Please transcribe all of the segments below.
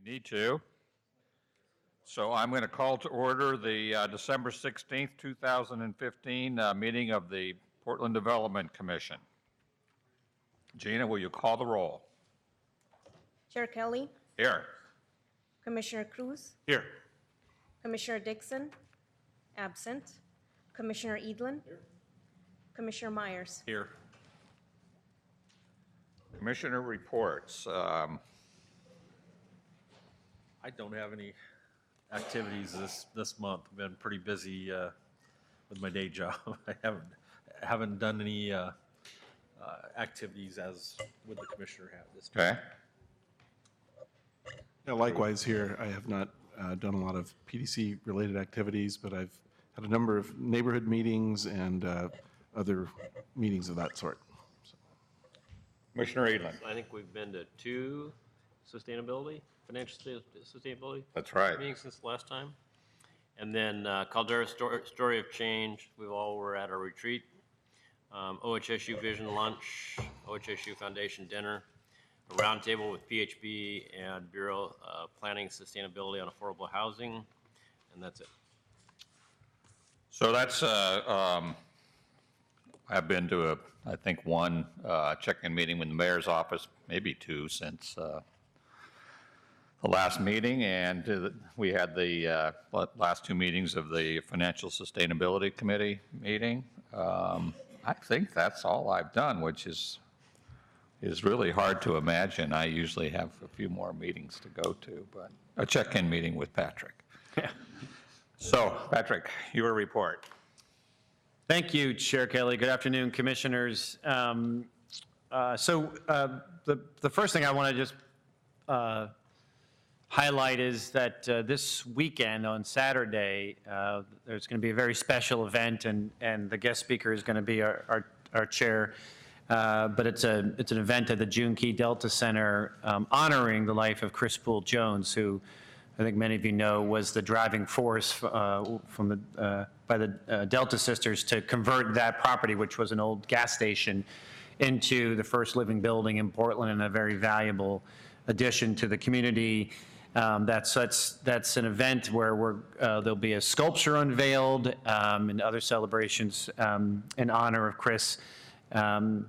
We need to. So I'm going to call to order the December 16th, 2015 meeting of the Portland Development Commission. Gina, will you call the roll? Chair Kelly, Here. Commissioner Cruz, Here. Commissioner Dixon, absent, Commissioner Edlin, Commissioner Myers. Here. Commissioner reports. I don't have any activities this month. I've been pretty busy with my day job. I haven't done any activities as would the commissioner have this time. Okay. Yeah, likewise here, I have not done a lot of PDC related activities, but I've had a number of neighborhood meetings and other meetings of that sort. So. Commissioner Edlin. I think we've been to 2 financial sustainability That's right. meetings since the last time. And then Caldera Story of Change, we all were at our retreat. OHSU Vision Lunch, OHSU Foundation Dinner, a roundtable with PHB and Bureau of Planning Sustainability on Affordable Housing, and that's it. So that's, I've been to I think one check-in meeting with the mayor's office, maybe 2 since the last meeting, and we had the last 2 meetings of the Financial Sustainability Committee meeting. I think that's all I've done, which is really hard to imagine. I usually have a few more meetings to go to, but a check-in meeting with Patrick. Yeah. So, Patrick, your report. Thank you, Chair Kelly. Good afternoon, commissioners. The first thing I want to just highlight is that this weekend on Saturday, there's going to be a very special event, and the guest speaker is going to be our chair. But it's an event at the June Key Delta Center honoring the life of Chris Poole Jones, who I think many of you know was the driving force by the Delta Sisters to convert that property, which was an old gas station, into the first living building in Portland and a very valuable addition to the community. That's an event where there'll be a sculpture unveiled and other celebrations in honor of Chris. And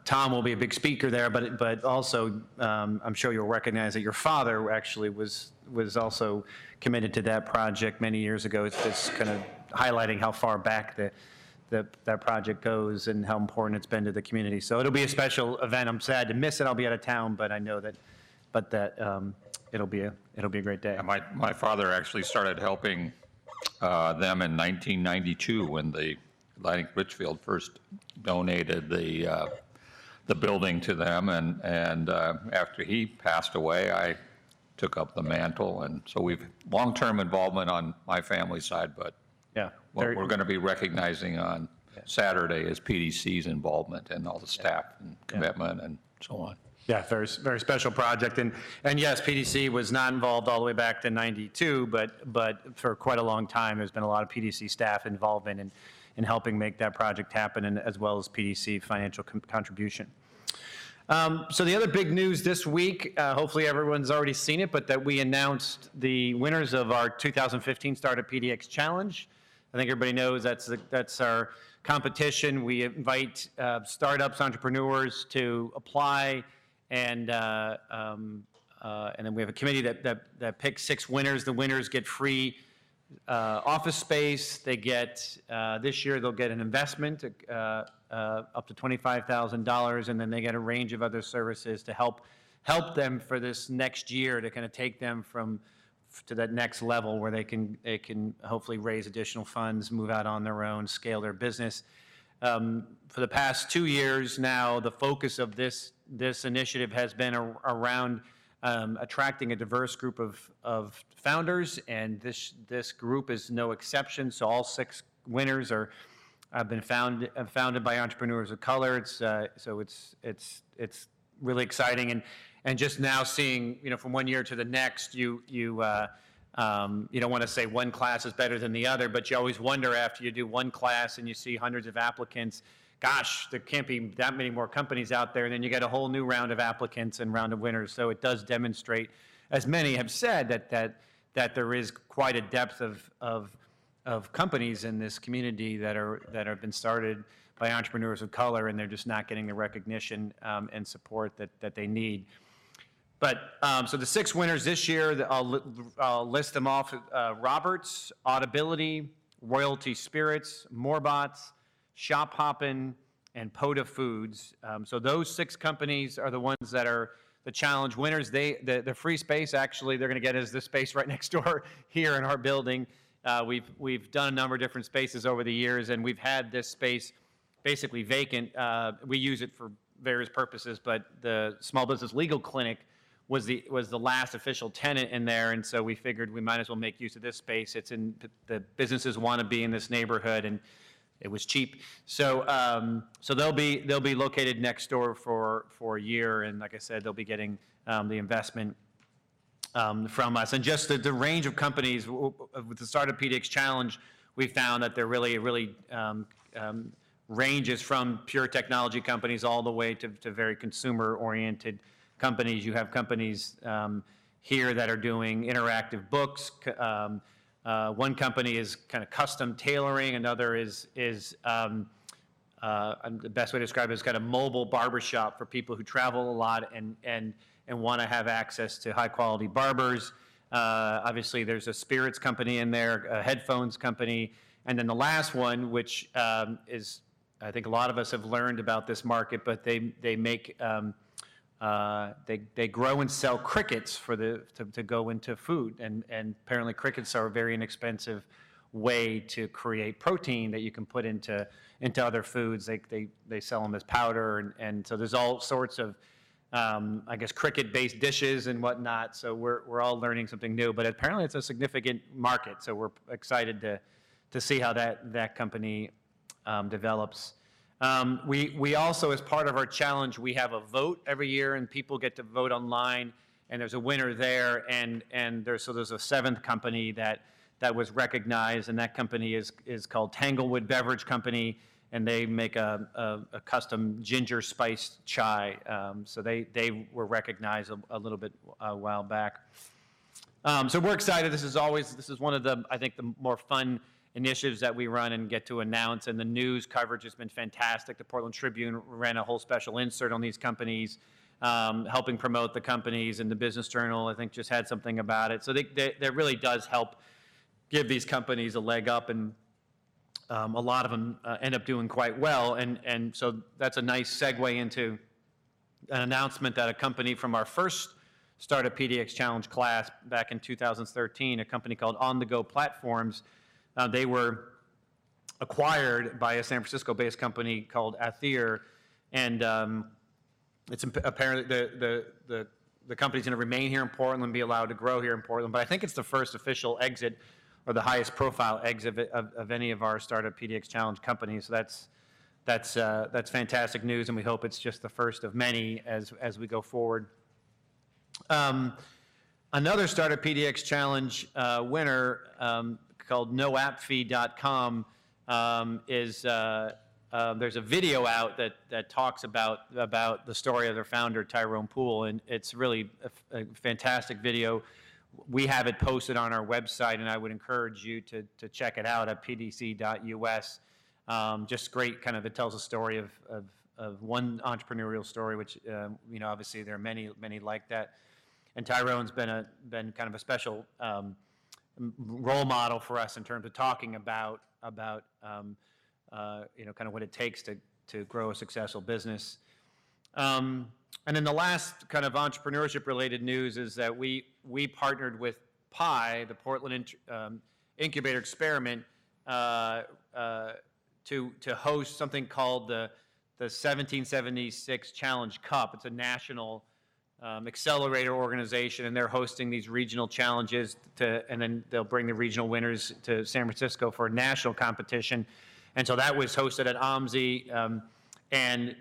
Tom will be a big speaker there, but also I'm sure you'll recognize that your father actually was also committed to that project many years ago. It's just kind of highlighting how far back that project goes and how important it's been to the community. So it'll be a special event. I'm sad to miss it. I'll be out of town, but I know that, it'll be a great day. My father actually started helping them in 1992 when the Atlantic Richfield first donated the building to them, and after he passed away, I took up the mantle, and so we've long-term involvement on my family side, but Yeah. what we're going to be recognizing on Saturday is PDC's involvement and all the staff and commitment and so on. Yeah, very, very special project. And yes, PDC was not involved all the way back to 92, but for quite a long time, there's been a lot of PDC staff involvement in helping make that project happen, and as well as PDC financial contribution. So the other big news this week, hopefully everyone's already seen it, but that we announced the winners of our 2015 Startup PDX Challenge. I think everybody knows that's our competition. We invite startups, entrepreneurs to apply, and then we have a committee that picks 6 winners. The winners get free office space. They get this year they'll get an investment up to $25,000, and then they get a range of other services to help them for this next year to kind of take them to that next level where they can hopefully raise additional funds, move out on their own, scale their business. For the past 2 years now, the focus of this initiative has been around attracting a diverse group of founders, and this group is no exception. So all 6 winners have been founded by entrepreneurs of color. So it's really exciting, and just now seeing, from one year to the next, you don't want to say one class is better than the other, but you always wonder after you do one class and you see hundreds of applicants, gosh, there can't be that many more companies out there. And then you get a whole new round of applicants and round of winners. So it does demonstrate, as many have said, that there is quite a depth of companies in this community that have been started by entrepreneurs of color, and they're just not getting the recognition and support that they need. But, so the 6 winners this year, I'll list them off. Roberts, Audibility, Royalty Spirits, Moorbots, Shop Hoppin', and Poda Foods. So those 6 companies are the ones that are the challenge winners. The free space, actually, they're going to get is this space right next door here in our building. We've done a number of different spaces over the years, and we've had this space basically vacant. We use it for various purposes, but the Small Business Legal Clinic was the last official tenant in there, and so we figured we might as well make use of this space. It's in the businesses want to be in this neighborhood, and it was cheap. So so they'll be located next door for a year, and like I said, they'll be getting the investment from us. And just the range of companies with the Startup PDX Challenge, we found that there really ranges from pure technology companies all the way to very consumer-oriented companies. You have companies here that are doing interactive books. One company is kind of custom tailoring. Another is the best way to describe it is kind of mobile barbershop for people who travel a lot and want to have access to high-quality barbers. Obviously, there's a spirits company in there, a headphones company, and then the last one, which is, I think a lot of us have learned about this market, but they make they grow and sell crickets to go into food, and apparently crickets are a very inexpensive way to create protein that you can put into other foods. They sell them as powder, and so there's all sorts of I guess cricket-based dishes and whatnot. So we're all learning something new, but apparently it's a significant market. So we're excited to see how that company develops. We also, as part of our challenge, we have a vote every year, and people get to vote online, and there's a winner there, and there's a 7th company that was recognized, and that company is called Tanglewood Beverage Company, and they make a custom ginger spiced chai. So they were recognized a little bit a while back. So we're excited. This is one of the, I think, the more fun initiatives that we run and get to announce, and the news coverage has been fantastic. The Portland Tribune ran a whole special insert on these companies, helping promote the companies, and the Business Journal, I think, just had something about it. So that really does help give these companies a leg up, and a lot of them end up doing quite well, and so that's a nice segue into an announcement that a company from our first Startup PDX Challenge class back in 2013, a company called On The Go Platforms, they were acquired by a San Francisco-based company called Athier, and it's apparently the company's going to remain here in Portland and be allowed to grow here in Portland. But I think it's the first official exit, or the highest profile exit of any of our Startup PDX Challenge companies. So that's fantastic news, and we hope it's just the first of many as we go forward. Another Startup PDX Challenge winner called noappfee.com is there's a video out that talks about the story of their founder, Tyrone Poole, and it's really a fantastic video. We have it posted on our website, and I would encourage you to check it out at pdc.us. Just great, kind of, it tells a story of one entrepreneurial story, which obviously there are many like that. And Tyrone's been kind of a special role model for us in terms of talking about kind of what it takes to grow a successful business. And then the last kind of entrepreneurship related news is that we partnered with PI, the Portland Incubator Experiment, to host something called the 1776 Challenge Cup. It's a national accelerator organization, and they're hosting these regional challenges and then they'll bring the regional winners to San Francisco for a national competition. And so that was hosted at OMSI, and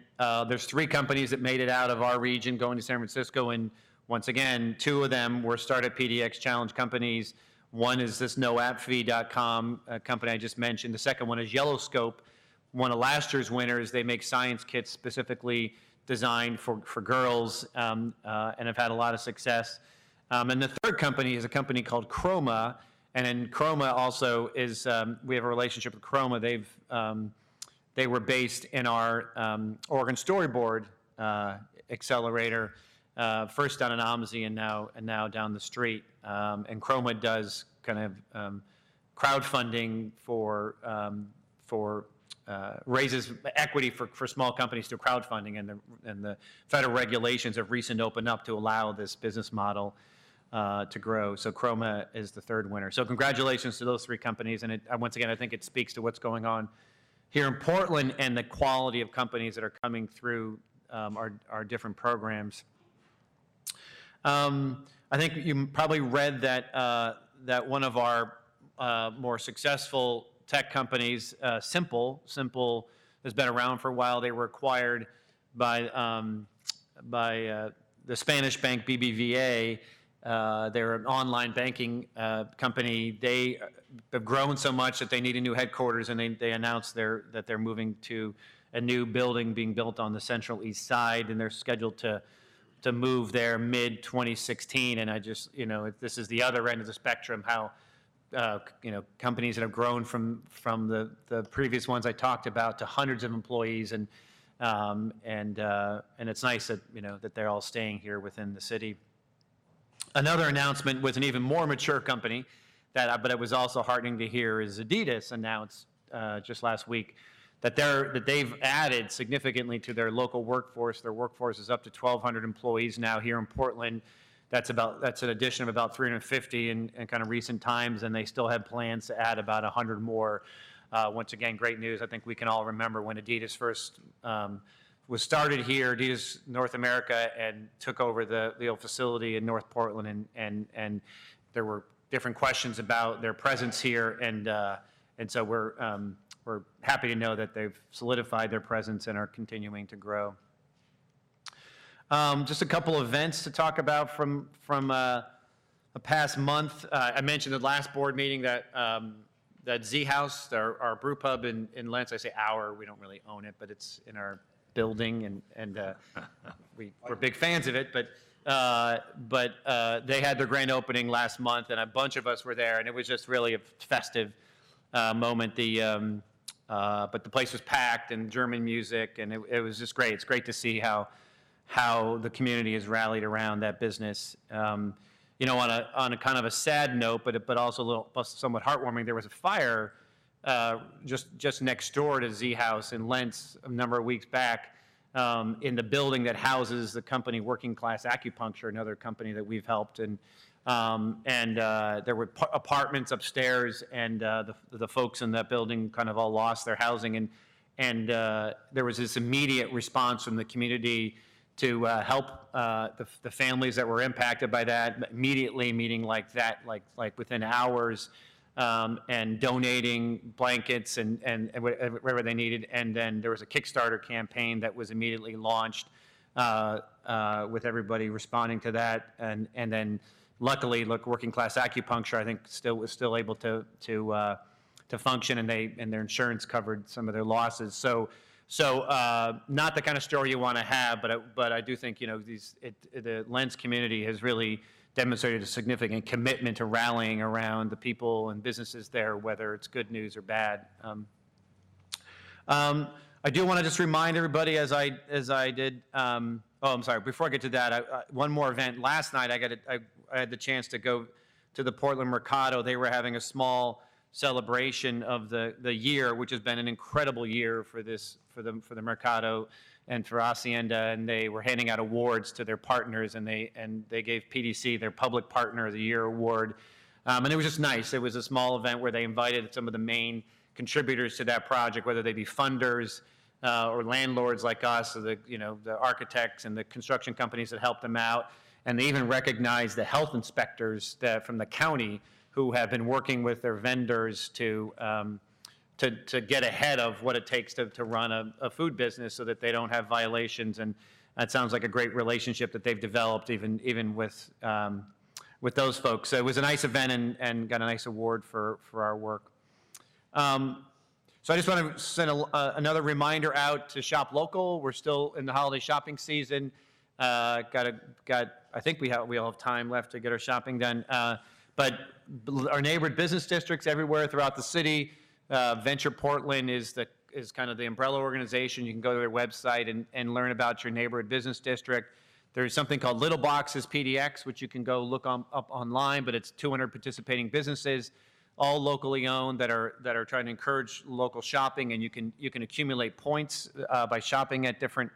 there's 3 companies that made it out of our region going to San Francisco, and once again, 2 of them were Startup PDX Challenge companies. One is this noappfee.com company I just mentioned. The second one is Yellowscope, one of last year's winners. They make science kits specifically designed for girls, and have had a lot of success. And the third company is a company called Chroma, and then Chroma also is, we have a relationship with Chroma. They were based in our Oregon Storyboard accelerator, first down in Omsey and now down the street. And Chroma does kind of crowdfunding for raises equity for small companies through crowdfunding, and the federal regulations have recently opened up to allow this business model to grow. So Chroma is the third winner. So congratulations to those three companies. And once again, I think it speaks to what's going on here in Portland and the quality of companies that are coming through our different programs. I think you probably read that one of our more successful tech companies, Simple has been around for a while. They were acquired by the Spanish bank BBVA. They're an online banking company. They have grown so much that they need a new headquarters, and they announced that they're moving to a new building being built on the Central East Side, and they're scheduled to move there mid-2016. And I just, this is the other end of the spectrum, how companies that have grown from the previous ones I talked about to hundreds of employees, and it's nice that that they're all staying here within the city. Another announcement was an even more mature company but it was also heartening to hear is Adidas announced just last week that they've added significantly to their local workforce. Their workforce is up to 1,200 employees now here in Portland. That's an addition of about 350 in kind of recent times, and they still have plans to add about 100 more. Once again, great news. I think we can all remember when Adidas first was started here, Adidas North America, and took over the old facility in North Portland, and there were different questions about their presence here, and so we're happy to know that they've solidified their presence and are continuing to grow. Just a couple of events to talk about from a past month. I mentioned the last board meeting that Z House, our brew pub in Lents. I say our, we don't really own it, but it's in our building, and we're big fans of it. But they had their grand opening last month, and a bunch of us were there, and it was just really a festive moment. But the place was packed, and German music, and it was just great. It's great to see how the community has rallied around that business. On a kind of a sad note, but also a little somewhat heartwarming, there was a fire just next door to Z House in Lents a number of weeks back, in the building that houses the company Working Class Acupuncture, another company that we've helped. And there were apartments upstairs, and the folks in that building kind of all lost their housing. And there was this immediate response from the community to help the families that were impacted by that immediately, meaning like within hours, and donating blankets and whatever they needed. And then there was a Kickstarter campaign that was immediately launched with everybody responding to that. And then luckily, Working Class Acupuncture, I think, was still able to function, and their insurance covered some of their losses. So not the kind of story you want to have, but I do think the Lents community has really demonstrated a significant commitment to rallying around the people and businesses there, whether it's good news or bad. I do want to just remind everybody, as I did. I'm sorry. Before I get to that, one more event. Last night, I had the chance to go to the Portland Mercado. They were having a small celebration of the year, which has been an incredible year for the Mercado and for Hacienda, and they were handing out awards to their partners, and they gave PDC their Public Partner of the Year award, and it was just nice. It was a small event where they invited some of the main contributors to that project, whether they be funders or landlords like us, or the architects and the construction companies that helped them out, and they even recognized the health inspectors from the county who have been working with their vendors to get ahead of what it takes to run a food business so that they don't have violations. And that sounds like a great relationship that they've developed even with those folks. So it was a nice event and got a nice award for our work. So I just want to send another reminder out to shop local. We're still in the holiday shopping season. I think we all have time left to get our shopping done. But our neighborhood business districts everywhere throughout the city. Venture Portland is kind of the umbrella organization. You can go to their website and learn about your neighborhood business district. There's something called Little Boxes PDX, which you can go look up online, but it's 200 participating businesses, all locally owned, that are trying to encourage local shopping, and you can accumulate points by shopping at different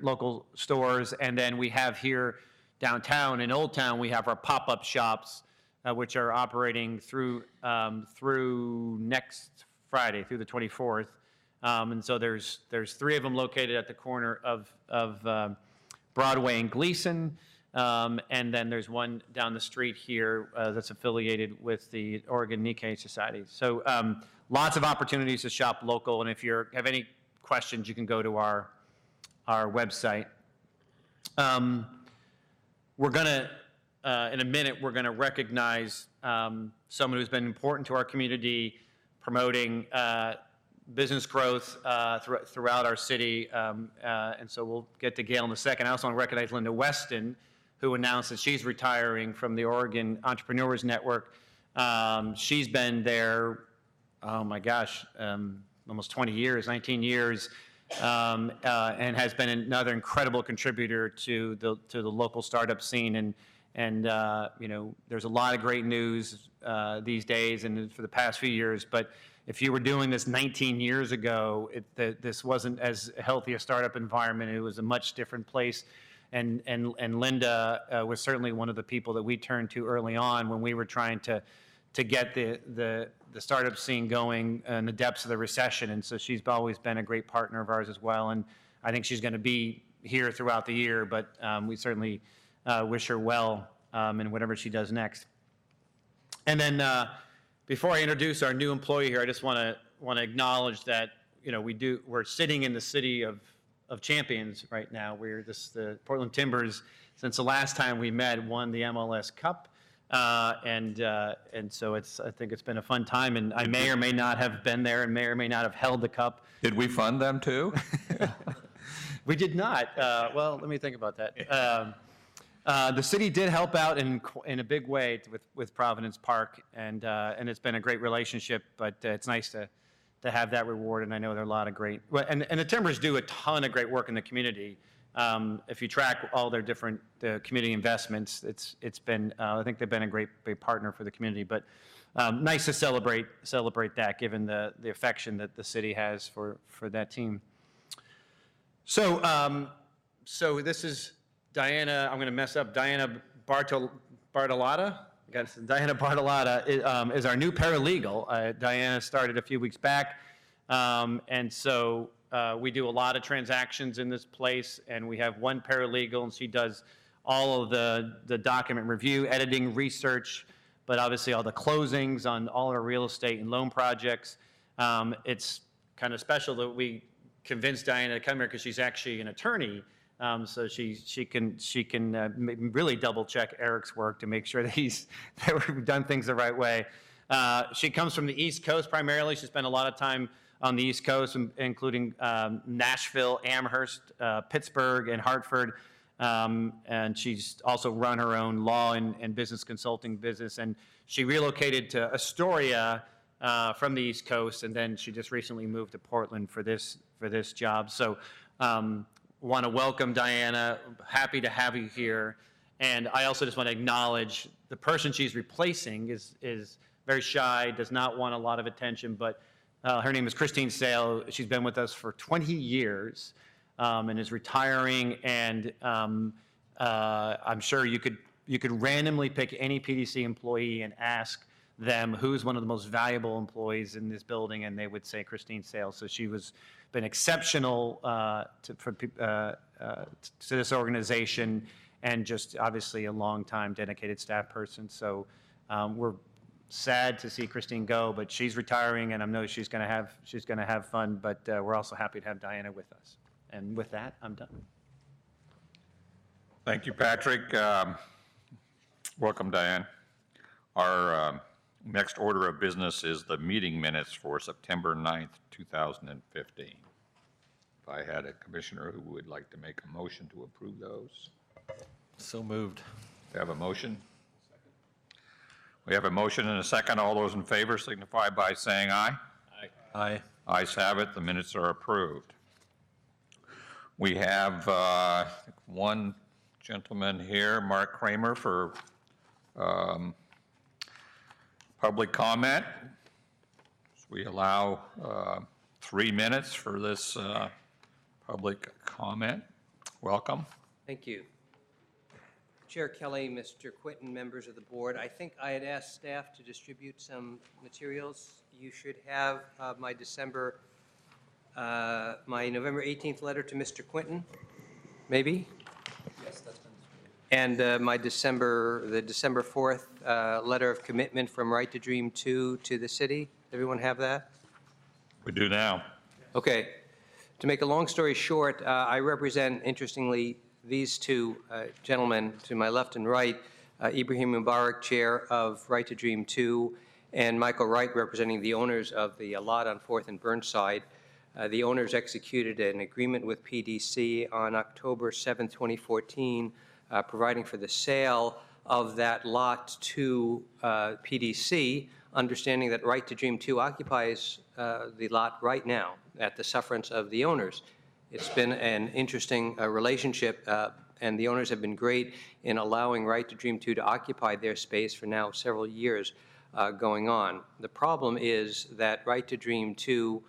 local stores. And then we have here downtown in Old Town, we have our pop-up shops, which are operating through next Friday, through the 24th. And so there's 3 of them located at the corner of Broadway and Gleason. And then there's one down the street here that's affiliated with the Oregon Nikkei Society. So lots of opportunities to shop local. And if you have any questions, you can go to our website. We're going to, in a minute, we're going to recognize someone who's been important to our community, promoting business growth throughout our city. And so we'll get to Gail in a second. I also want to recognize Linda Weston, who announced that she's retiring from the Oregon Entrepreneurs Network. She's been there, oh my gosh, almost 20 years, 19 years, and has been another incredible contributor to the local startup scene. And you know, there's a lot of great news these days and for the past few years. But if you were doing this 19 years ago, this wasn't as healthy a startup environment. It was a much different place. And Linda was certainly one of the people that we turned to early on when we were trying to get the startup scene going in the depths of the recession. And so she's always been a great partner of ours as well. And I think she's going to be here throughout the year, but we certainly wish her well in whatever she does next. And then before I introduce our new employee here, I just want to acknowledge that, you know, we're sitting in the city of champions right now. The Portland Timbers, since the last time we met, won the MLS Cup. And so I think it's been a fun time, and I may or may not have been there and may or may not have held the cup. Did we fund them too? We did not. Well, let me think about that. The city did help out in a big way with Providence Park, and it's been a great relationship, but it's nice to have that reward, and I know there are a lot of great, and the Timbers do a ton of great work in the community. If you track all their different community investments, it's been, I think they've been a great partner for the community, but nice to celebrate that, given the affection that the city has for that team. So this is Diana, I'm going to mess up, Diana Bartolotta. Diana Bartolotta is our new paralegal. Diana started a few weeks back, and so we do a lot of transactions in this place, and we have one paralegal, and she does all of the document review, editing, research, but obviously all the closings on all our real estate and loan projects. It's kind of special that we convinced Diana to come here because she's actually an attorney. So she can really double check Eric's work to make sure that we've done things the right way. She comes from the East Coast primarily. She spent a lot of time on the East Coast, including Nashville, Amherst, Pittsburgh, and Hartford. And she's also run her own law and business consulting business. And she relocated to Astoria from the East Coast, and then she just recently moved to Portland for this job. So. Want to welcome Diana. Happy to have you here. And I also just want to acknowledge the person she's replacing is very shy, does not want a lot of attention, but her name is Christine Sale. She's been with us for 20 years and is retiring. And I'm sure you could randomly pick any PDC employee and ask them who's one of the most valuable employees in this building, and they would say Christine Sale. So she was been exceptional to this organization, and just obviously a long-time dedicated staff person. So we're sad to see Christine go, but she's retiring, and I know she's going to have fun. But we're also happy to have Diana with us. And with that, I'm done. Thank you, Patrick. Welcome, Diane. next order of business is the meeting minutes for September 9th, 2015. If I had a commissioner who would like to make a motion to approve those. So moved. We have a motion? We have a motion and a second. All those in favor signify by saying aye. Aye. Ayes have it, the minutes are approved. We have one gentleman here, Mark Kramer, for public comment. We allow 3 minutes for this public comment. Welcome. Thank you. Chair Kelly, Mr. Quinton, members of the board, I think I had asked staff to distribute some materials. You should have my November 18th letter to Mr. Quinton, maybe? Yes, that's been distributed. And the December 4th letter of commitment from Right to Dream 2 to the city. Everyone have that? We do now. Okay. To make a long story short, I represent, interestingly, these two gentlemen to my left and right, Ibrahim Mubarak, chair of Right to Dream 2, and Michael Wright, representing the owners of the lot on 4th and Burnside. The owners executed an agreement with PDC on October 7, 2014, providing for the sale of that lot to PDC, understanding that Right to Dream 2 occupies the lot right now at the sufferance of the owners. It's been an interesting relationship, and the owners have been great in allowing Right to Dream 2 to occupy their space for now several years going on. The problem is that Right to Dream 2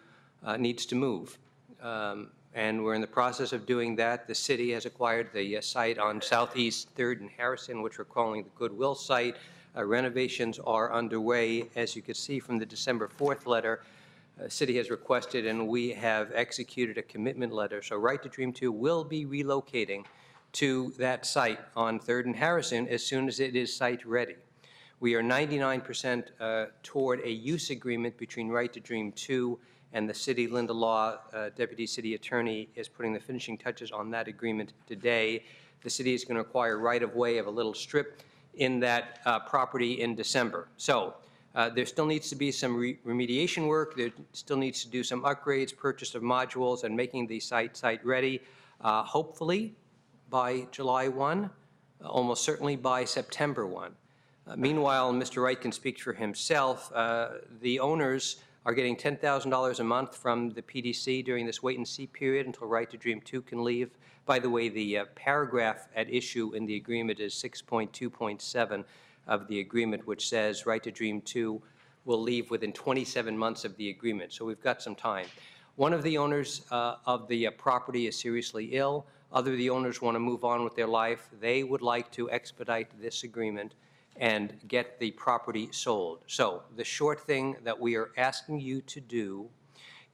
needs to move, and we're in the process of doing that. The city has acquired the site on Southeast 3rd and Harrison, which we're calling the Goodwill site. Renovations are underway, as you can see from the December 4th letter. City has requested, and we have executed a commitment letter. So Right to Dream 2 will be relocating to that site on 3rd and Harrison as soon as it is site ready. We are 99% toward a use agreement between Right to Dream 2 and the city. Linda Law, Deputy City Attorney, is putting the finishing touches on that agreement today. The city is going to acquire right-of-way of a little strip in that property in December. So there still needs to be some remediation work. There still needs to do some upgrades, purchase of modules, and making the site ready, hopefully by July 1, almost certainly by September 1. Meanwhile, Mr. Wright can speak for himself. The owners are getting $10,000 a month from the PDC during this wait-and-see period until Right to Dream 2 can leave. By the way, the paragraph at issue in the agreement is 6.2.7 of the agreement, which says Right to Dream 2 will leave within 27 months of the agreement. So we've got some time. One of the owners of the property is seriously ill. Other of the owners want to move on with their life. They would like to expedite this agreement and get the property sold. So the short thing that we are asking you to do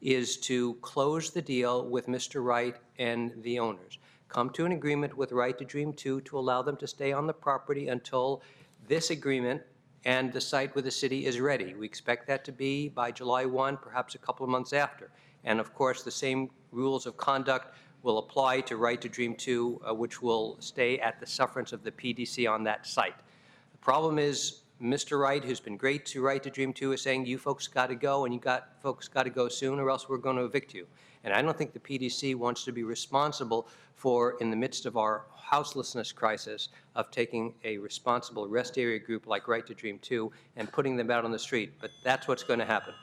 is to close the deal with Mr. Wright and the owners. Come to an agreement with Right to Dream 2 to allow them to stay on the property until this agreement and the site with the city is ready. We expect that to be by July 1, perhaps a couple of months after. And of course, the same rules of conduct will apply to Right to Dream 2, which will stay at the sufferance of the PDC on that site. The problem is Mr. Wright, who's been great to Right to Dream 2, is saying you folks got to go, and folks got to go soon, or else we're going to evict you. And I don't think the PDC wants to be responsible for, in the midst of our houselessness crisis, of taking a responsible rest area group like Right to Dream 2 and putting them out on the street. But that's what's going to happen.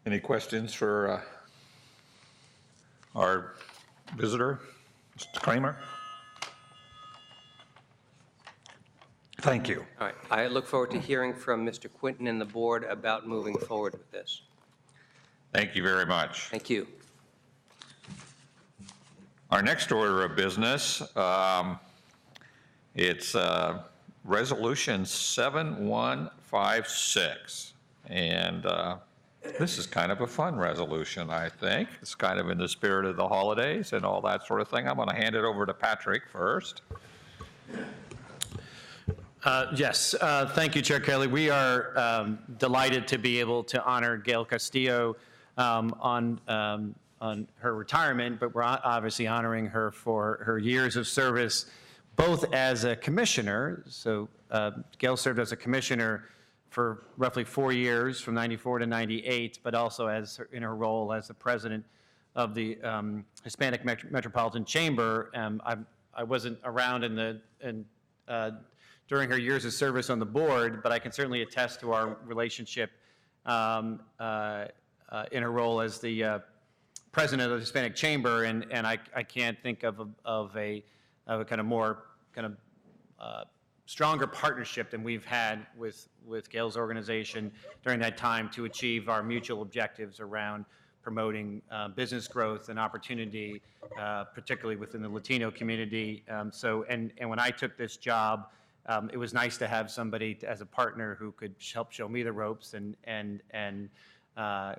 Any questions for our visitor, Mr. Kramer? Thank you. All right. I look forward to hearing from Mr. Quinton and the board about moving forward with this. Thank you very much. Thank you. Our next order of business, it's Resolution 7156. And this is kind of a fun resolution, I think. It's kind of in the spirit of the holidays and all that sort of thing. I'm going to hand it over to Patrick first. Yes, thank you, Chair Kelly. We are delighted to be able to honor Gail Castillo on her retirement, but we're obviously honoring her for her years of service both as a commissioner, so Gail served as a commissioner for roughly 4 years, from 94 to 98, but also in her role as the president of the Hispanic Metropolitan Chamber. I wasn't around during her years of service on the board, but I can certainly attest to our relationship in her role as the president of the Hispanic Chamber, and I can't think of a kind of more stronger partnership than we've had with Gail's organization during that time to achieve our mutual objectives around promoting business growth and opportunity, particularly within the Latino community. And when I took this job, it was nice to have somebody as a partner who could help show me the ropes and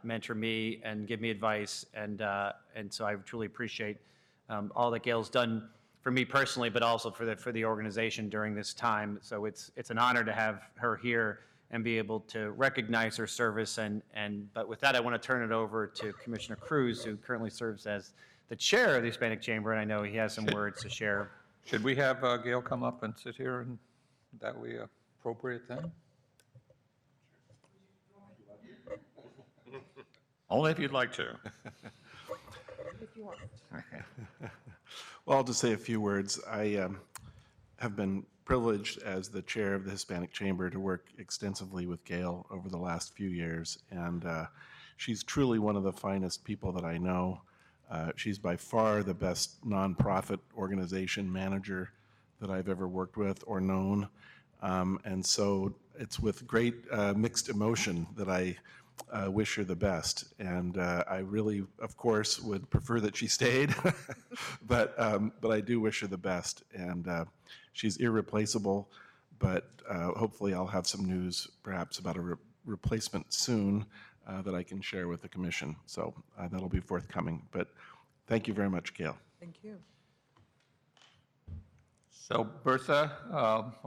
mentor me and give me advice. And so I truly appreciate all that Gail's done for me personally, but also for the organization during this time. So it's an honor to have her here and be able to recognize her service. But with that, I want to turn it over to Commissioner Cruz, who currently serves as the chair of the Hispanic Chamber, and I know he has some words to share. Should we have Gail come up and sit here, and that would be appropriate then? Only if you'd like to. If you want. Well, I'll just say a few words. I have been privileged as the chair of the Hispanic Chamber to work extensively with Gail over the last few years, and she's truly one of the finest people that I know. She's by far the best nonprofit organization manager that I've ever worked with or known, and so it's with great mixed emotion that I wish her the best. And I really, of course, would prefer that she stayed, but I do wish her the best. And she's irreplaceable, but hopefully I'll have some news perhaps about a replacement soon that I can share with the commission. So that'll be forthcoming. But thank you very much, Gail. Thank you. So Bertha,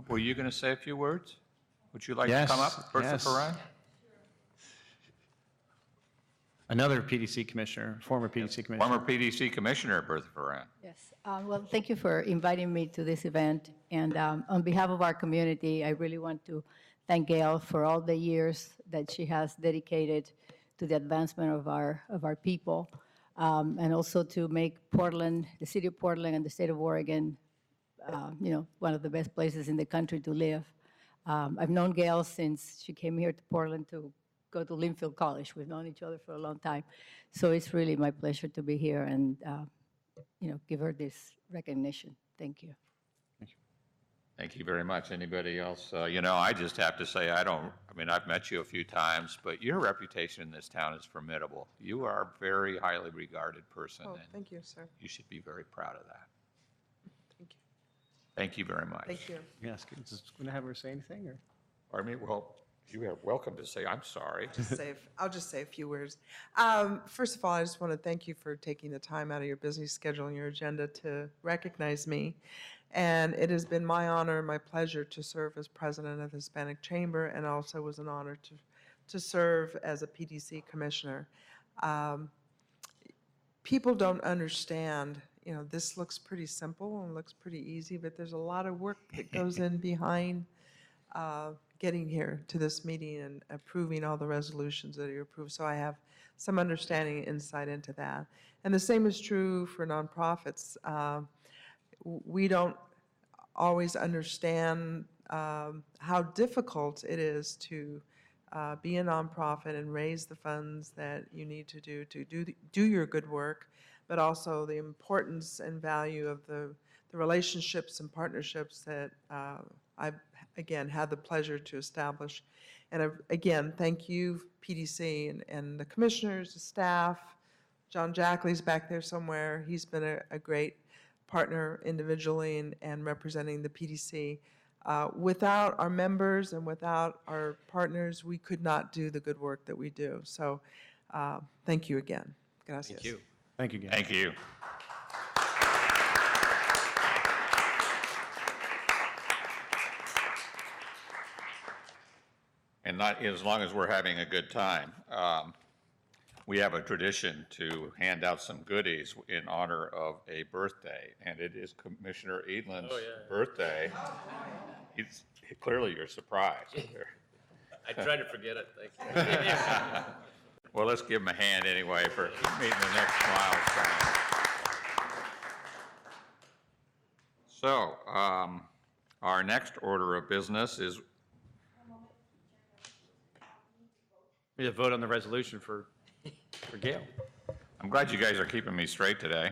were you going to say a few words? Would you like to come up, Bertha yes. Ferran? Another PDC commissioner, former PDC commissioner. Former PDC Commissioner, Bertha Ferran. Yes, well, thank you for inviting me to this event. And on behalf of our community, I really want to thank Gail for all the years that she has dedicated to the advancement of our people, and also to make Portland, the city of Portland and the state of Oregon, one of the best places in the country to live. I've known Gail since she came here to Portland to go to Linfield College. We've known each other for a long time. So it's really my pleasure to be here and, give her this recognition. Thank you. Thank you very much. Anybody else? I just have to say, I've met you a few times, but your reputation in this town is formidable. You are a very highly regarded person. Oh, and thank you, sir. You should be very proud of that. Thank you. Thank you very much. Thank you. Yes, just going to have her say anything, or? Pardon me? Well, you are welcome to say, I'm sorry. I'll just say a few words. First of all, I just want to thank you for taking the time out of your busy schedule and your agenda to recognize me. And it has been my honor and my pleasure to serve as president of the Hispanic Chamber, and also was an honor to serve as a PDC commissioner. People don't understand, this looks pretty simple and looks pretty easy, but there's a lot of work that goes in behind getting here to this meeting and approving all the resolutions that you approve. So I have some understanding and insight into that. And the same is true for nonprofits. We don't always understand how difficult it is to be a nonprofit and raise the funds that you need to do your good work, but also the importance and value of the relationships and partnerships that I've, again, had the pleasure to establish. And again, thank you, PDC, and the commissioners, the staff. John Jackley's back there somewhere. He's been a great partner individually and representing the PDC. Without our members and without our partners, we could not do the good work that we do. So thank you again. Gracias. Thank you. Thank you, Gail. Thank you. And not as long as we're having a good time. we have a tradition to hand out some goodies in honor of a birthday, and it is Commissioner Edlin's birthday. Clearly, you're surprised. I tried to forget it, thank you. Well, let's give him a hand anyway for meeting the next milestone. So, our next order of business is, We have to vote on the resolution for Gail. I'm glad you guys are keeping me straight today.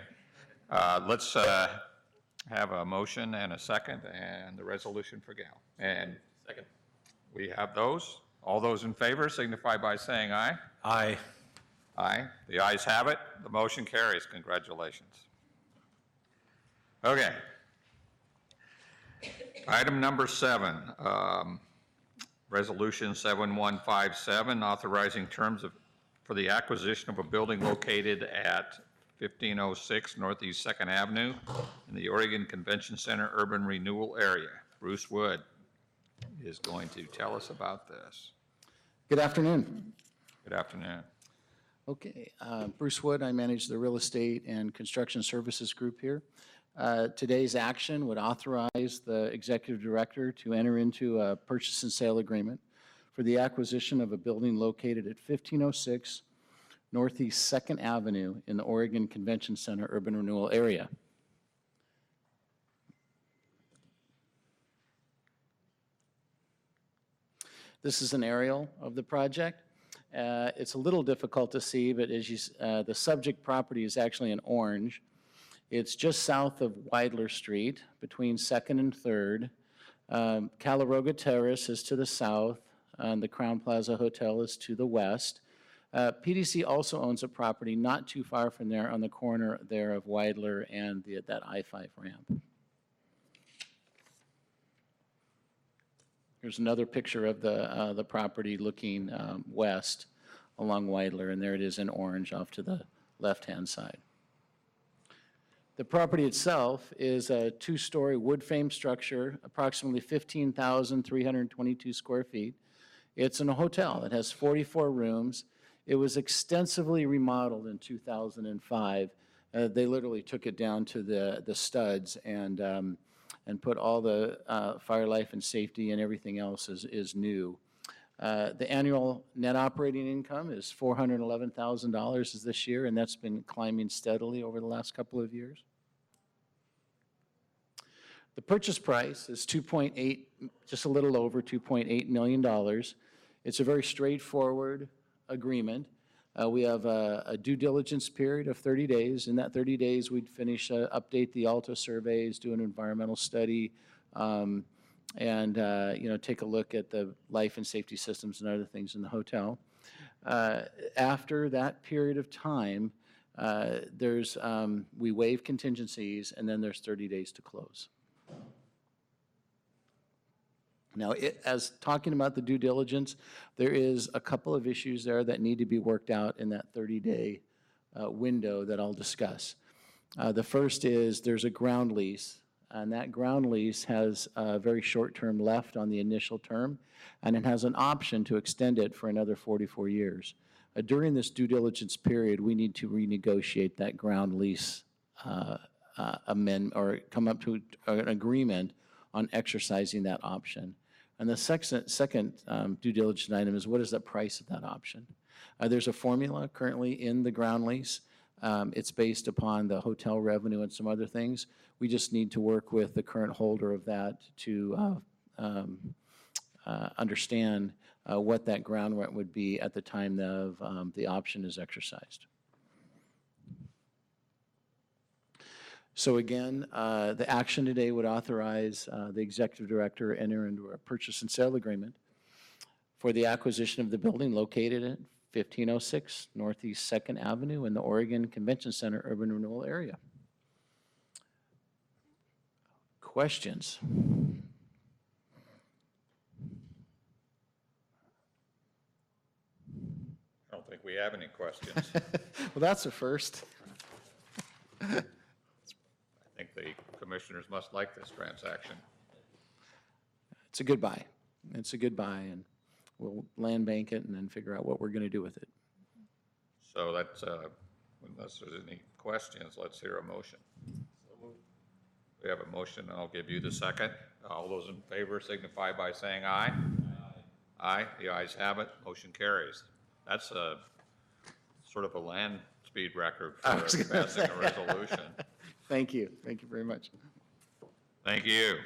Let's have a motion and a second, and the resolution for Gail. And Second. we have those. All those in favor signify by saying aye. Aye. Aye. The ayes have it. The motion carries. Congratulations. Okay. Item number 7, Resolution 7157, authorizing terms for the acquisition of a building located at 1506 Northeast 2nd Avenue in the Oregon Convention Center Urban Renewal Area. Bruce Wood is going to tell us about this. Good afternoon. Good afternoon. Okay, Bruce Wood, I manage the real estate and construction services group here. Today's action would authorize the executive director to enter into a purchase and sale agreement for the acquisition of a building located at 1506 Northeast 2nd Avenue in the Oregon Convention Center Urban Renewal Area. This is an aerial of the project. It's a little difficult to see, but as you, the subject property is actually in orange. It's just south of Weidler Street, between 2nd and 3rd. Calaroga Terrace is to the south, and the Crown Plaza Hotel is to the west. PDC also owns a property not too far from there on the corner there of Weidler and that I-5 ramp. Here's another picture of the property looking west along Weidler, and there it is in orange off to the left-hand side. The property itself is a 2-story wood frame structure, approximately 15,322 square feet. It's in a hotel. It has 44 rooms. It was extensively remodeled in 2005. They literally took it down to the studs and put all the fire life and safety and everything else is new. The annual net operating income is $411,000 this year, and that's been climbing steadily over the last couple of years. The purchase price is just a little over $2.8 million. It's a very straightforward agreement. We have a due diligence period of 30 days. In that 30 days, we'd finish, update the ALTA surveys, do an environmental study, and take a look at the life and safety systems and other things in the hotel. After that period of time, we waive contingencies, and then there's 30 days to close. Now, as talking about the due diligence, there is a couple of issues there that need to be worked out in that 30-day window that I'll discuss. The first is there's a ground lease, and that ground lease has a very short term left on the initial term, and it has an option to extend it for another 44 years. During this due diligence period, we need to renegotiate that ground lease amend or come up to an agreement on exercising that option. And the second due diligence item is what is the price of that option? There's a formula currently in the ground lease. It's based upon the hotel revenue and some other things. We just need to work with the current holder of that to understand what that ground rent would be at the time of the option is exercised. So again, the action today would authorize the executive director enter into a purchase and sale agreement for the acquisition of the building located at 1506 Northeast 2nd Avenue in the Oregon Convention Center Urban Renewal Area. Questions? I don't think we have any questions. Well, that's a first. I think the commissioners must like this transaction. It's a good buy. It's a good buy, and we'll land bank it and then figure out what we're going to do with it. So that's, unless there's any questions, let's hear a motion. We have a motion, and I'll give you the second. All those in favor signify by saying aye. Aye, the ayes have it, motion carries. That's a sort of a land speed record for passing a resolution. Thank you very much. Thank you.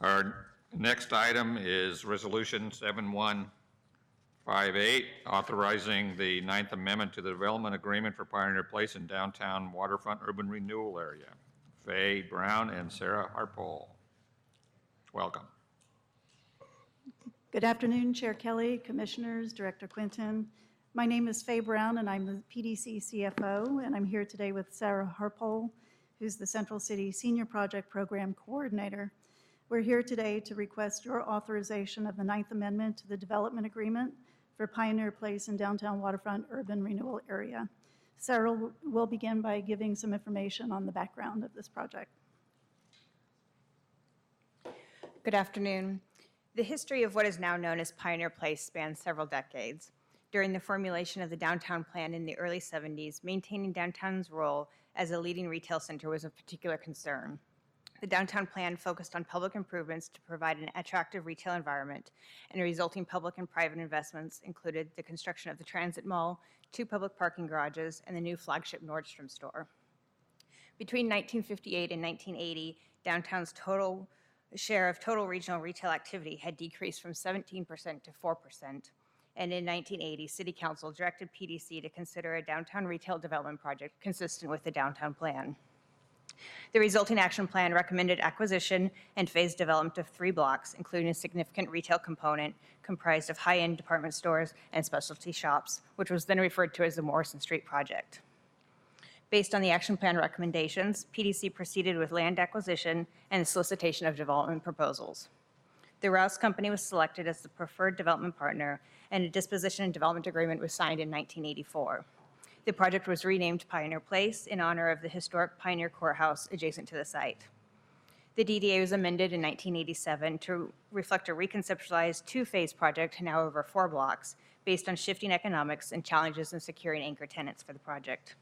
Our next item is Resolution 7158, authorizing the Ninth Amendment to the Development Agreement for Pioneer Place in Downtown Waterfront Urban Renewal Area. Faye Brown and Sarah Harpole. Welcome. Good afternoon, Chair Kelly, Commissioners, Director Quinton. My name is Faye Brown, and I'm the PDC CFO, and I'm here today with Sarah Harpole, who's the Central City Senior Project Program Coordinator. We're here today to request your authorization of the Ninth Amendment to the Development Agreement for Pioneer Place in Downtown Waterfront Urban Renewal Area. Sarah will begin by giving some information on the background of this project. Good afternoon. The history of what is now known as Pioneer Place spans several decades. During the formulation of the downtown plan in the early 70s, maintaining downtown's role as a leading retail center was of particular concern. The downtown plan focused on public improvements to provide an attractive retail environment, and the resulting public and private investments included the construction of the Transit Mall, 2 public parking garages, and the new flagship Nordstrom store. Between 1958 and 1980, downtown's total share of total regional retail activity had decreased from 17% to 4%. And in 1980, City Council directed PDC to consider a downtown retail development project consistent with the downtown plan. The resulting action plan recommended acquisition and phased development of 3 blocks, including a significant retail component comprised of high-end department stores and specialty shops, which was then referred to as the Morrison Street project. Based on the action plan recommendations, PDC proceeded with land acquisition and the solicitation of development proposals. The Rouse Company was selected as the preferred development partner, and a disposition and development agreement was signed in 1984. The project was renamed Pioneer Place in honor of the historic Pioneer Courthouse adjacent to the site. The DDA was amended in 1987 to reflect a reconceptualized 2-phase project now over 4 blocks based on shifting economics and challenges in securing anchor tenants for the project.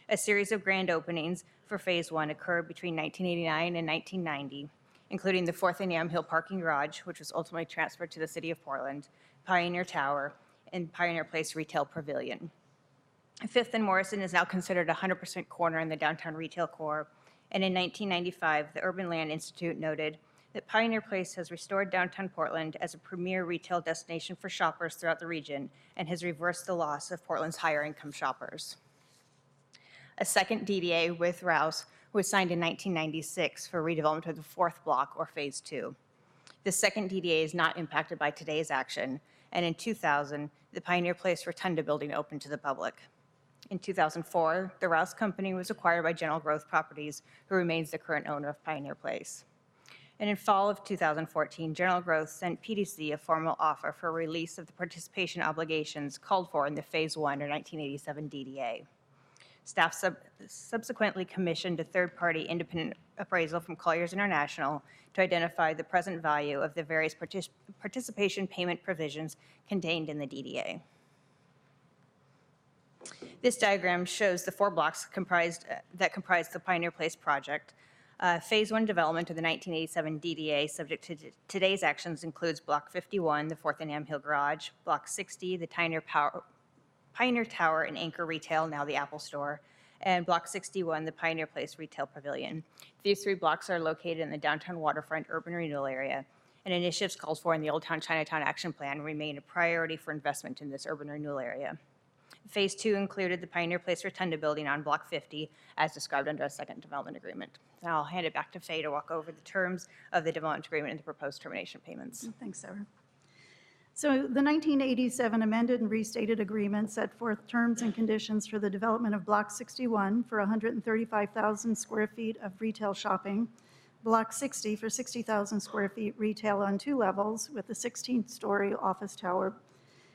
A series of grand openings for Phase 1 occurred between 1989 and 1990, including the 4th and Yam Hill parking garage, which was ultimately transferred to the City of Portland, Pioneer Tower, and Pioneer Place Retail Pavilion. 5th and Morrison is now considered a 100% corner in the downtown retail core, and in 1995, the Urban Land Institute noted that Pioneer Place has restored downtown Portland as a premier retail destination for shoppers throughout the region and has reversed the loss of Portland's higher income shoppers. A second DDA with Rouse was signed in 1996 for redevelopment of the 4th block, or Phase 2. The second DDA is not impacted by today's action, and in 2000, the Pioneer Place Rotunda building opened to the public. In 2004, the Rouse Company was acquired by General Growth Properties, who remains the current owner of Pioneer Place. And in fall of 2014, General Growth sent PDC a formal offer for release of the participation obligations called for in the Phase 1 or 1987 DDA. Staff subsequently commissioned a third-party independent appraisal from Colliers International to identify the present value of the various participation payment provisions contained in the DDA. This diagram shows the 4 blocks that comprise the Pioneer Place project. Phase 1 development of the 1987 DDA, subject to today's actions, includes Block 51, the 4th and Yam Hill Garage, Block 60, the Pioneer Tower and Anchor Retail, now the Apple Store, and Block 61, the Pioneer Place Retail Pavilion. These 3 blocks are located in the downtown waterfront urban renewal area, and initiatives called for in the Old Town Chinatown Action Plan remain a priority for investment in this urban renewal area. Phase 2 included the Pioneer Place Rotunda building on Block 50, as described under a second development agreement. Now I'll hand it back to Faye to walk over the terms of the development agreement and the proposed termination payments. Thanks, Sarah. So the 1987 amended and restated agreement set forth terms and conditions for the development of Block 61 for 135,000 square feet of retail shopping, Block 60 for 60,000 square feet retail on 2 levels with a 16-story office tower,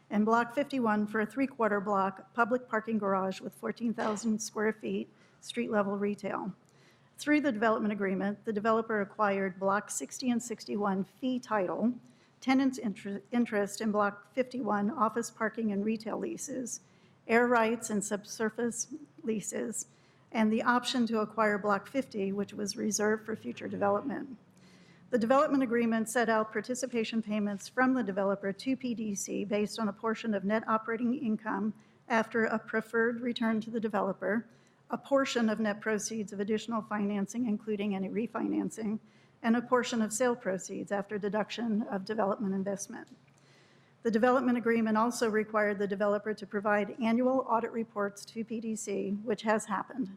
and Block 51 for a 3-quarter block public parking garage with 14,000 square feet street-level retail. Through the development agreement, the developer acquired Block 60 and 61 fee title tenants' interest in Block 51 office parking and retail leases, air rights and subsurface leases, and the option to acquire Block 50, which was reserved for future development. The development agreement set out participation payments from the developer to PDC based on a portion of net operating income after a preferred return to the developer, a portion of net proceeds of additional financing, including any refinancing, and a portion of sale proceeds after deduction of development investment. The development agreement also required the developer to provide annual audit reports to PDC, which has happened.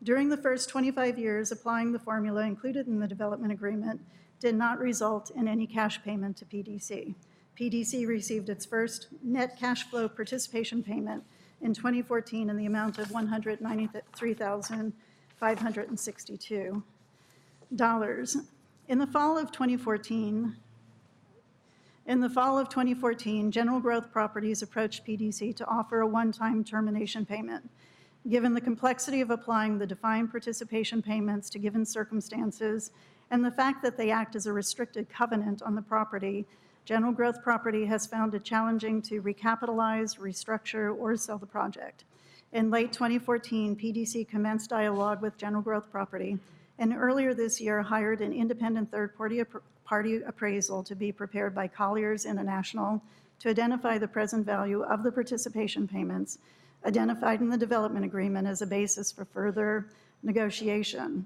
During the first 25 years, applying the formula included in the development agreement did not result in any cash payment to PDC. PDC received its first net cash flow participation payment in 2014 in the amount of $193,562. In the fall of 2014, General Growth Properties approached PDC to offer a one-time termination payment. Given the complexity of applying the defined participation payments to given circumstances and the fact that they act as a restricted covenant on the property, General Growth Property has found it challenging to recapitalize, restructure, or sell the project. In late 2014, PDC commenced dialogue with General Growth Property, and earlier this year hired an independent third-party appraisal to be prepared by Colliers International to identify the present value of the participation payments identified in the development agreement as a basis for further negotiation.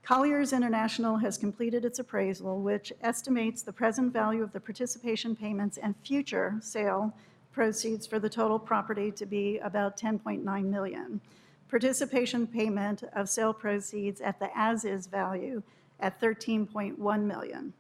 Colliers International has completed its appraisal, which estimates the present value of the participation payments and future sale proceeds for the total property to be about $10.9 million. Participation payment of sale proceeds at the as-is value at $13.1 million.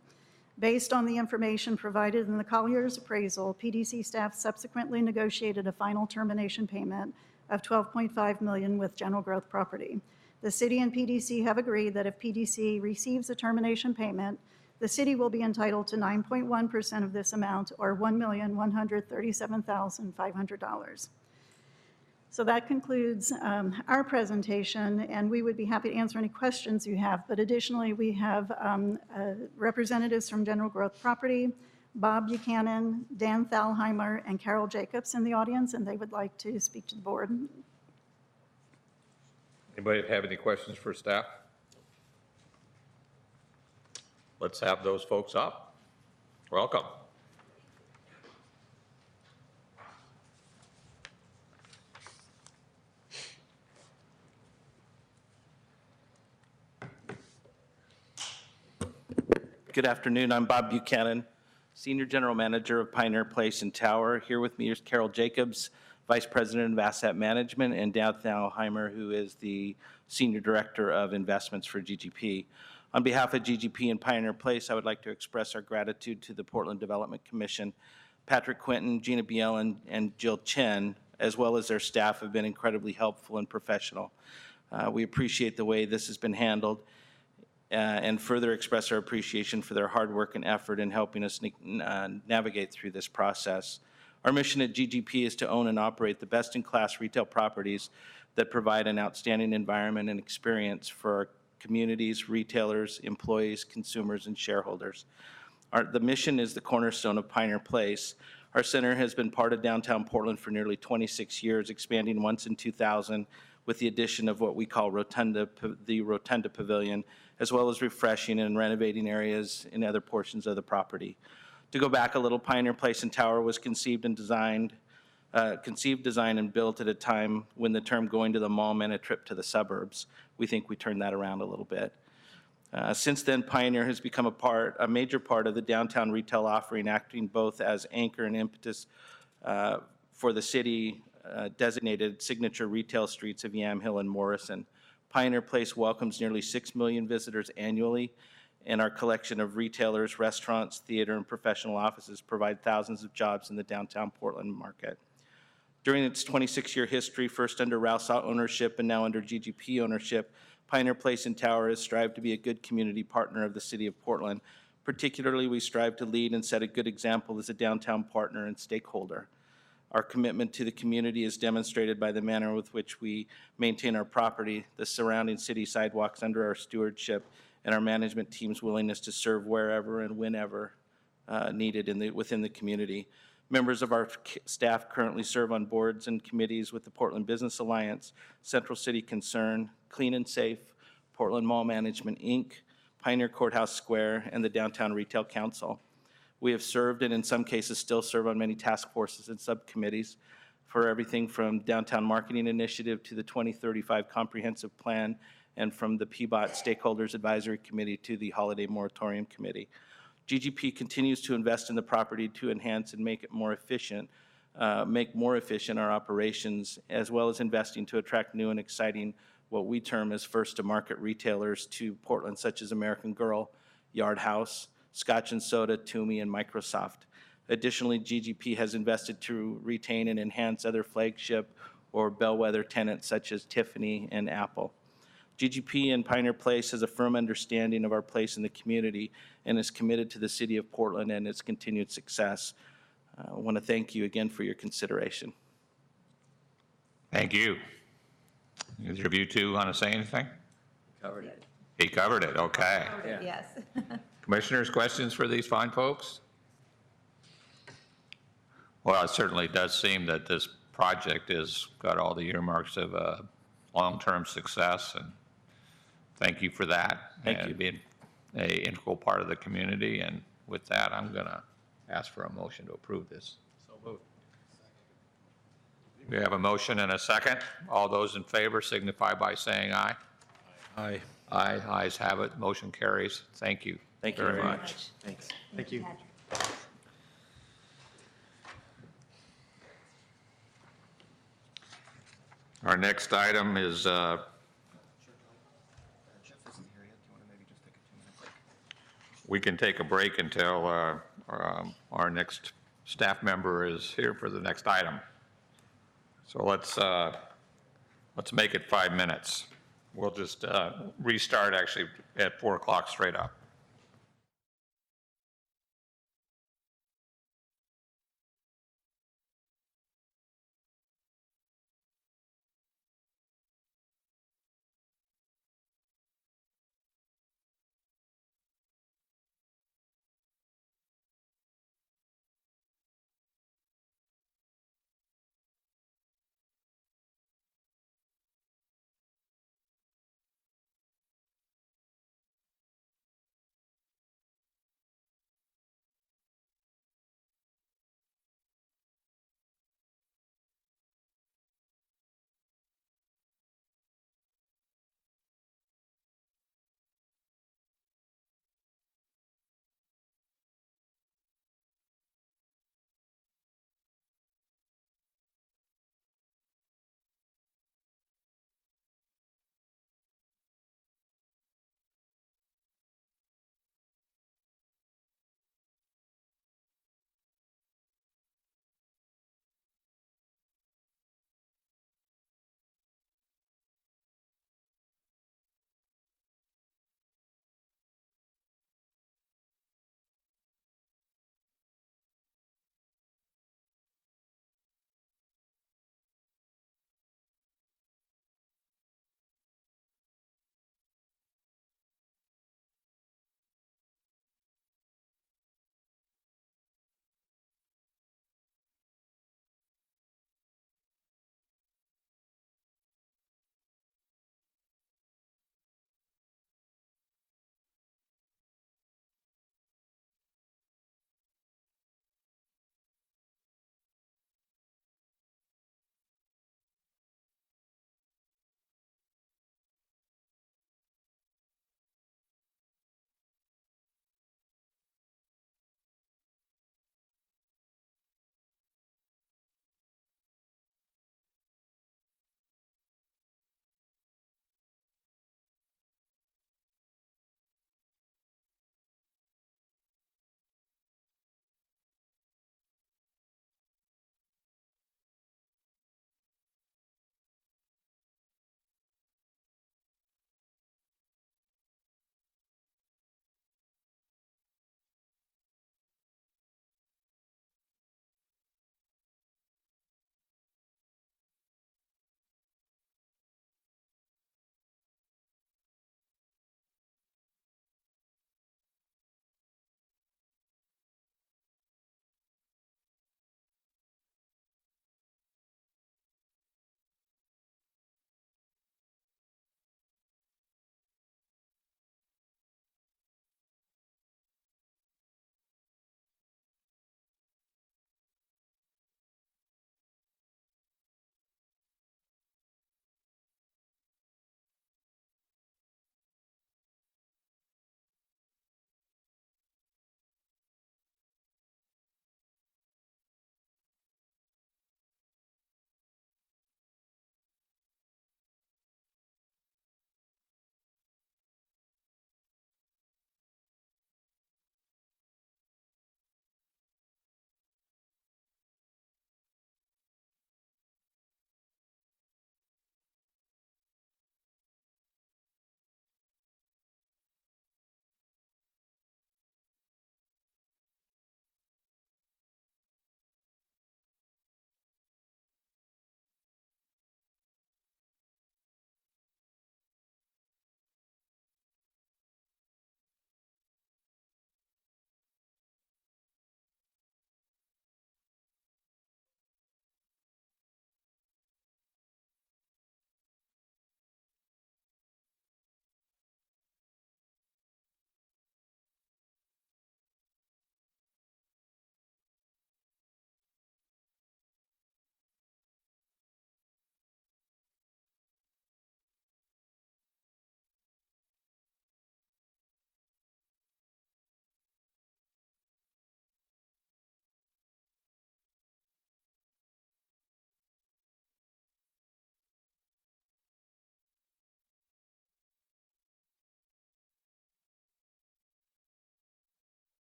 Based on the information provided in the Colliers appraisal, PDC staff subsequently negotiated a final termination payment of $12.5 million with General Growth Property. The city and PDC have agreed that if PDC receives a termination payment, the city will be entitled to 9.1% of this amount, or $1,137,500. So that concludes our presentation, and we would be happy to answer any questions you have. But additionally, we have representatives from General Growth Property, Bob Buchanan, Dan Thalheimer, and Carol Jacobs in the audience, and they would like to speak to the board. Anybody have any questions for staff? Let's have those folks up. Welcome. Good afternoon. I'm Bob Buchanan, Senior General Manager of Pioneer Place and Tower. Here with me is Carol Jacobs, Vice President of Asset Management, and Dan Thalheimer, who is the Senior Director of Investments for GGP. On behalf of GGP and Pioneer Place, I would like to express our gratitude to the Portland Development Commission. Patrick Quinton, Gina Biel, and Jill Chen, as well as their staff, have been incredibly helpful and professional. We appreciate the way this has been handled, and further express our appreciation for their hard work and effort in helping us navigate through this process. Our mission at GGP is to own and operate the best-in-class retail properties that provide an outstanding environment and experience for our communities, retailers, employees, consumers, and shareholders. The mission is the cornerstone of Pioneer Place. Our center has been part of downtown Portland for nearly 26 years, expanding once in 2000 with the addition of what we call the Rotunda Pavilion, as well as refreshing and renovating areas in other portions of the property. To go back a little, Pioneer Place and Tower was conceived, designed, and built at a time when the term going to the mall meant a trip to the suburbs. We think we turned that around a little bit. Since then, Pioneer has become a major part of the downtown retail offering, acting both as anchor and impetus for the city designated signature retail streets of Yamhill and Morrison. Pioneer Place welcomes nearly 6 million visitors annually, and our collection of retailers, restaurants, theater, and professional offices provide thousands of jobs in the downtown Portland market. During its 26-year history, first under Rousseau ownership and now under GGP ownership, Pioneer Place and Tower has strived to be a good community partner of the city of Portland. Particularly, we strive to lead and set a good example as a downtown partner and stakeholder. Our commitment to the community is demonstrated by the manner with which we maintain our property, the surrounding city sidewalks under our stewardship, and our management team's willingness to serve wherever and whenever needed within the community. Members of our staff currently serve on boards and committees with the Portland Business Alliance, Central City Concern, Clean and Safe, Portland Mall Management, Inc., Pioneer Courthouse Square, and the Downtown Retail Council. We have served and in some cases still serve on many task forces and subcommittees for everything from Downtown Marketing Initiative to the 2035 Comprehensive Plan, and from the PBOT Stakeholders Advisory Committee to the Holiday Moratorium Committee. GGP continues to invest in the property to enhance and make it more efficient, our operations, as well as investing to attract new and exciting, what we term as first-to-market retailers to Portland, such as American Girl, Yard House, Scotch and Soda, Toomey, and Microsoft. Additionally, GGP has invested to retain and enhance other flagship or bellwether tenants such as Tiffany and Apple. GGP and Pioneer Place has a firm understanding of our place in the community and is committed to the city of Portland and its continued success. I want to thank you again for your consideration. Thank you. Either of you two want to say anything? Covered it. He covered it, okay. Yes. Commissioners, questions for these fine folks? Well, it certainly does seem that this project has got all the earmarks of long-term success, and thank you for that. Thank you. And being an integral part of the community, and with that, I'm going to ask for a motion to approve this. So moved. We have a motion and a second. All those in favor signify by saying aye. Aye. Aye, ayes have it, motion carries. Thank you. Thank you very much. Thanks. Thank you. Our next item is, we can take a break until our next staff member is here for the next item. So let's make it 5 minutes. We'll just restart actually at 4 o'clock straight up.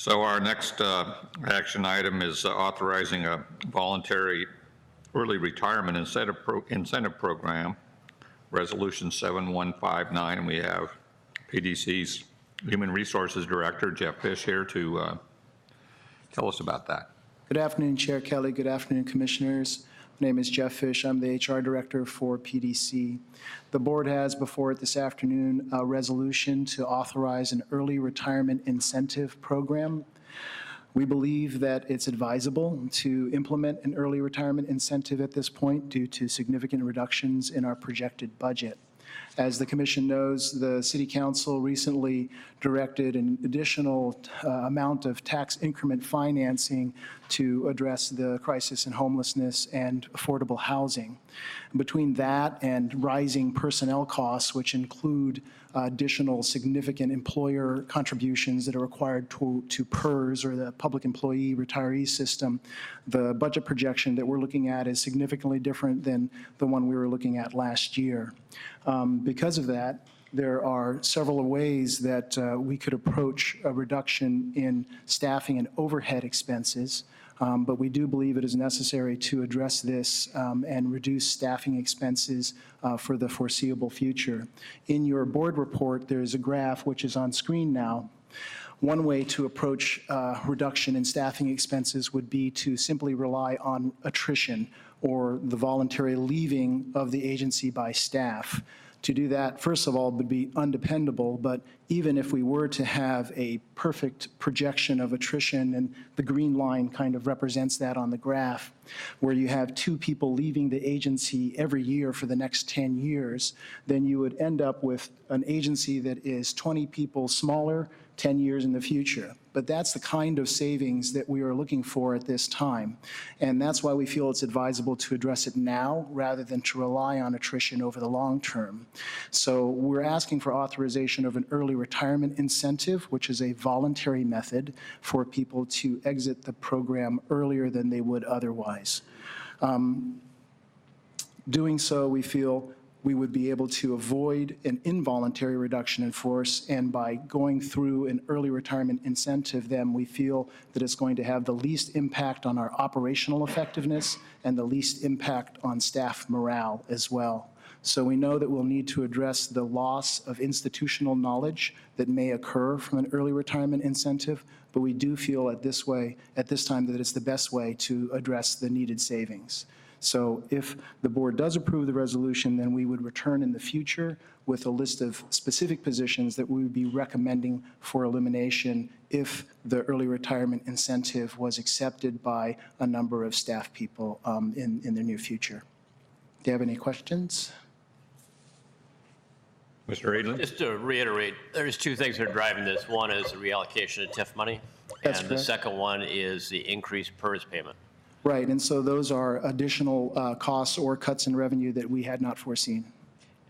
So our next action item is authorizing a voluntary early retirement incentive program, Resolution 7159. And we have PDC's Human Resources Director, Jeff Fish, here to tell us about that. Good afternoon, Chair Kelly. Good afternoon, Commissioners. My name is Jeff Fish. I'm the HR Director for PDC. The board has before it this afternoon a resolution to authorize an early retirement incentive program. We believe that it's advisable to implement an early retirement incentive at this point due to significant reductions in our projected budget. As the Commission knows, the City Council recently directed an additional amount of tax increment financing to address the crisis in homelessness and affordable housing. Between that and rising personnel costs, which include additional significant employer contributions that are required to PERS, or the Public Employee Retiree System, the budget projection that we're looking at is significantly different than the one we were looking at last year. Because of that, there are several ways that we could approach a reduction in staffing and overhead expenses. But we do believe it is necessary to address this and reduce staffing expenses for the foreseeable future. In your board report, there is a graph which is on screen now. One way to approach reduction in staffing expenses would be to simply rely on attrition or the voluntary leaving of the agency by staff. To do that, first of all, would be undependable, but even if we were to have a perfect projection of attrition, and the green line kind of represents that on the graph, where you have 2 people leaving the agency every year for the next 10 years, then you would end up with an agency that is 20 people smaller 10 years in the future. But that's the kind of savings that we are looking for at this time. And that's why we feel it's advisable to address it now rather than to rely on attrition over the long term. So we're asking for authorization of an early retirement incentive, which is a voluntary method for people to exit the program earlier than they would otherwise. Doing so, we feel we would be able to avoid an involuntary reduction in force, and by going through an early retirement incentive, then we feel that it's going to have the least impact on our operational effectiveness and the least impact on staff morale as well. So we know that we'll need to address the loss of institutional knowledge that may occur from an early retirement incentive, but we do feel at this time that it's the best way to address the needed savings. So if the board does approve the resolution, then we would return in the future with a list of specific positions that we would be recommending for elimination if the early retirement incentive was accepted by a number of staff people in the near future. Do you have any questions? Mr. Edelin? Just to reiterate, there's 2 things that are driving this. One is the reallocation of TIF money. That's and correct. The second one is the increased PERS payment. Right, and so those are additional costs or cuts in revenue that we had not foreseen.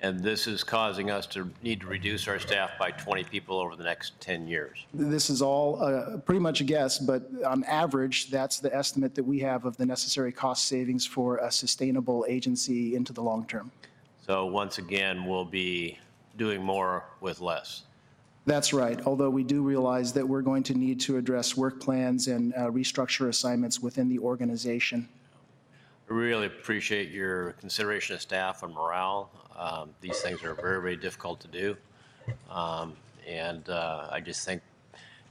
And this is causing us to need to reduce our staff by 20 people over the next 10 years. This is all pretty much a guess, but on average, that's the estimate that we have of the necessary cost savings for a sustainable agency into the long term. So once again, we'll be doing more with less. That's right, although we do realize that we're going to need to address work plans and restructure assignments within the organization. I really appreciate your consideration of staff and morale. These things are very, very difficult to do. I just think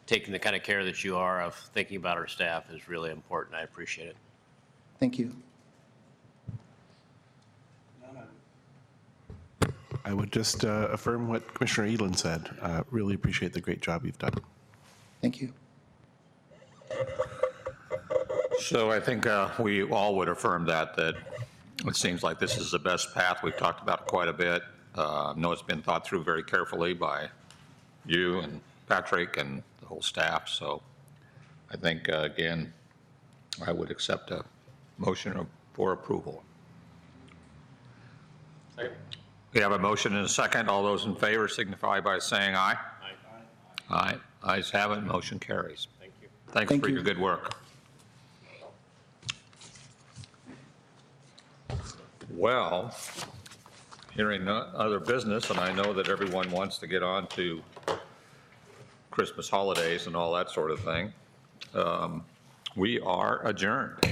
taking the kind of care that you are of thinking about our staff is really important. I appreciate it. Thank you. I would just affirm what Commissioner Edelin said. Really appreciate the great job you've done. Thank you. So I think we all would affirm that it seems like this is the best path. We've talked about it quite a bit. I know it's been thought through very carefully by you and Patrick and the whole staff. So I think, again, I would accept a motion for approval. Second. We have a motion and a second. All those in favor signify by saying aye. Aye. Aye. Ayes have it. Motion carries. Thank you. Thanks Thank for you. your good work. Well, hearing no other business, and I know that everyone wants to get on to Christmas holidays and all that sort of thing. We are adjourned.